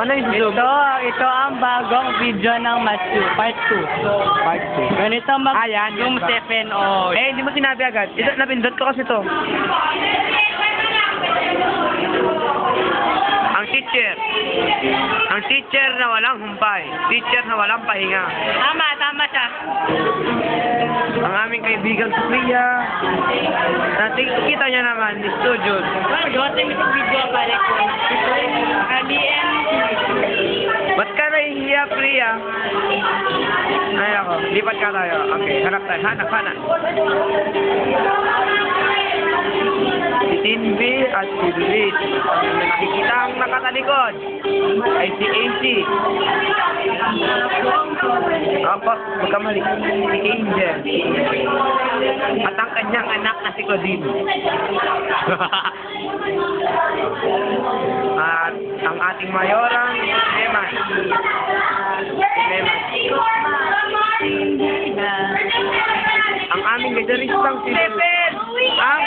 Ano yung zoom? Ito ang bagong video ng Matthew, part 2. Part 2. Ganito Ayan, yung yan ba? 7 o... Eh, hindi mo sinabi agad. Ito, napindot ko kasi to. Ang teacher. Ang teacher na walang humpay. Teacher na walang pahinga. Tama siya. Ang aming kaibigan si Priya. Kita niya naman, ni Studio. Gawin mo video pare ko. Alien. Ba't ka nahihiya, Priya? Ay ako, lipat ka tayo. Okay, hanap tayo. Hanap. Si Tinby at si Luis. May nakikita ang nakatalikod ay si AC. Opo, magkamali. Si Angel. At ang kanyang anak na si Claudine. At ang ating mayorang Eman. Ang aming gitaristang si Pepe. Ang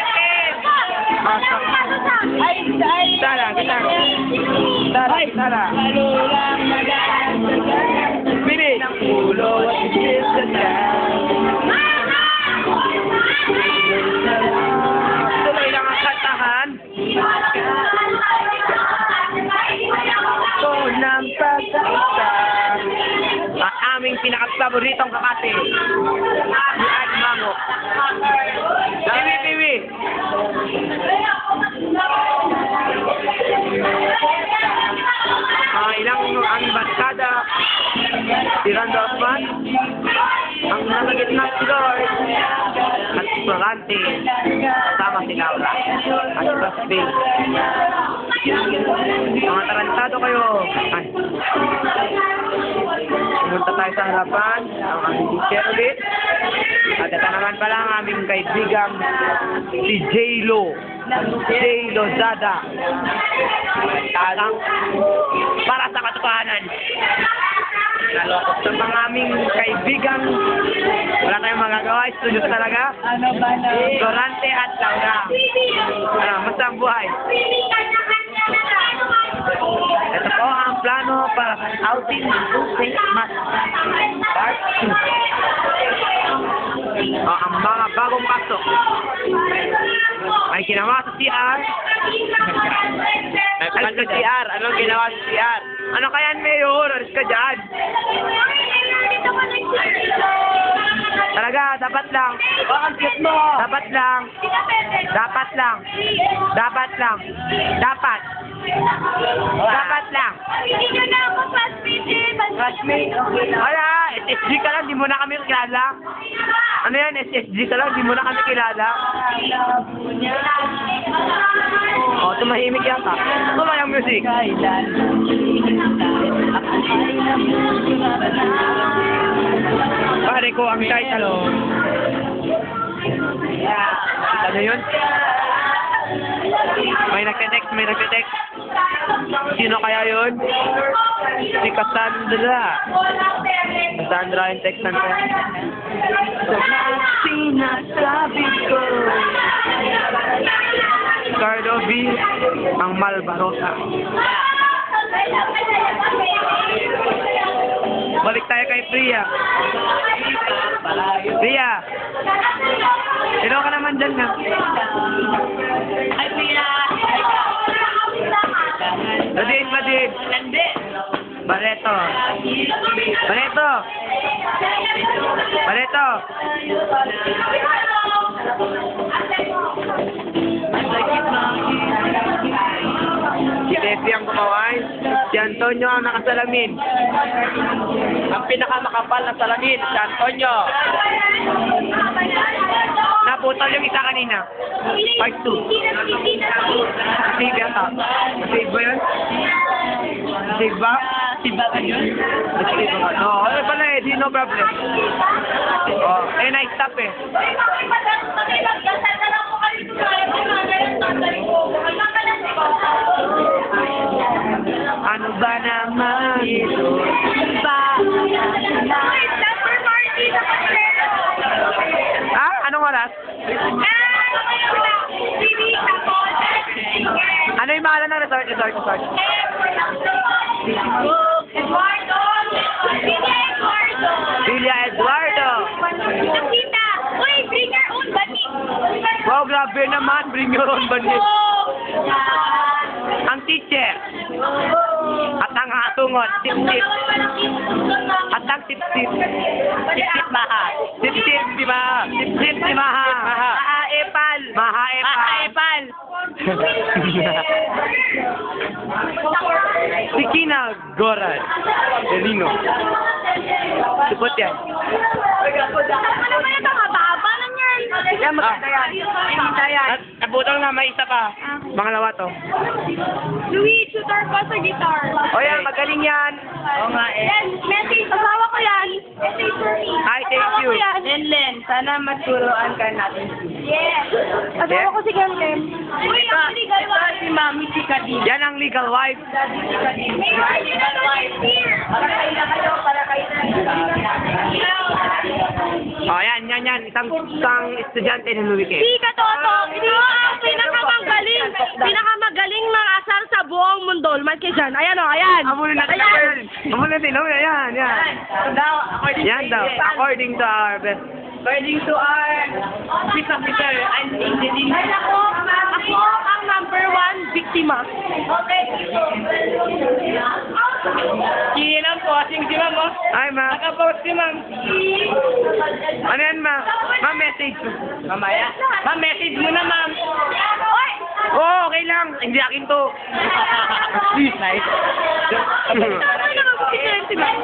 Tara. Bilis. Ulo at isis sa tuloy lang ang kantahan. Ito ng pagkakita. Ang aming pinakapaboritong kakate. Si Mango. Piwi. Ilang ang barkada. Si Randolph Man. Ang nasa gitna si Lord. At si Florante. Kasama si Laura. At si Basbil. Mga tarantado kayo. Ay. Pumunta tayo sa harapan. Ang aming teacher ulit. At ito naman pala ang aming kaibigang si J-Lo. J-Lo Zada. Talang para sa katotohanan. Sa mga aming kaibigang wala tayong magagawa. Studio talaga. Florante at Laura. Basta ang buhay. Ito po ang plano para sa outing ng St. Matt Part 2. Ang mga bagong pasok ay ginawa sa CR. Alis ka CR. Anong ginawa sa CR? Ano kaya, Mayor? Alis ka dyan. Talaga, dapat lang. Ang cute mo. Dapat lang. Dapat lang. Hindi nyo na ako classmate. Wala, SSG ka lang, di mo na kami kilala. Ano yan, SSG ka lang, di mo na kami kilala. Tumahimik yata. Tumay ang music. Pare ko ang title. Ano yun? May nagte-text. Sino kaya yun? Si Cassandra. Cassandra yung text natin. Sinasabi ko. Cardo V. Ang Malbarosa. Balik tayo kay Priya. Priya. Sino ka naman dyan na? Ay, Pia! Badid. Barreto. Si Tepi ang kumaway. Si Antonio ang nakasalamin. Ang pinakamakapal na salamin, si Antonio. Naputol yung isa kanina. Part 2. Save yata. Save ba yun? Save ba? Si Baka yun? Save ba? No, ano pala eh. Di no problem. Na-stop eh. Ano ba naman ito? Anong oras? Ano yung pangalan ng resort? Grabe naman, bring your own banit. Ang teacher. At ang hatungot, sip-sip. At ang sip-sip. Sip-sip maha. Sip-sip, di ba? Sip-sip, di maha. Mahaepal. Mahaepal. Mahaepal. Si Kina Goran. Delino. Supot yan. Ano ba yung haba na yan? Yan, maganda yan. Maganda yan. At nabutol na, may isa pa. Pangalawa to. Louis, tutor ko sa guitar. O yan, magaling yan. Oo nga eh. Yan, message. Asawa ko yan. Message for me. Hi, thank Asawa you. ko yan. Lenlen, sana maturuan ka natin. Yes. Asawa ko si Gemgem. Uy, ang legal wife. Si Mami si Kadin. Yan ang legal wife. May legal wife here. Para kayo na kayo, para kayo na. O yan. Isang estudyante ng Louis K. Si Katoto, ito ang pinakamagaling mangasar sa buong mundo. Lumat kayo dyan. Ayan o, ayan. Amulin natin. Yan. Daw, according Yan daw. According to our best. According to our office officer and engineer. Ay, ako ang number 1 biktima. Okay. Kinang po, asing si Ma'am, oh. Ay, ma. Nakapost si Ma'am. Ano yan, ma? Ma, message. Mamaya. Ma'am, message mo na, Ma'am. Oy! Oo, okay lang. Hindi akin to. Nice. Ano naman si Ma'am?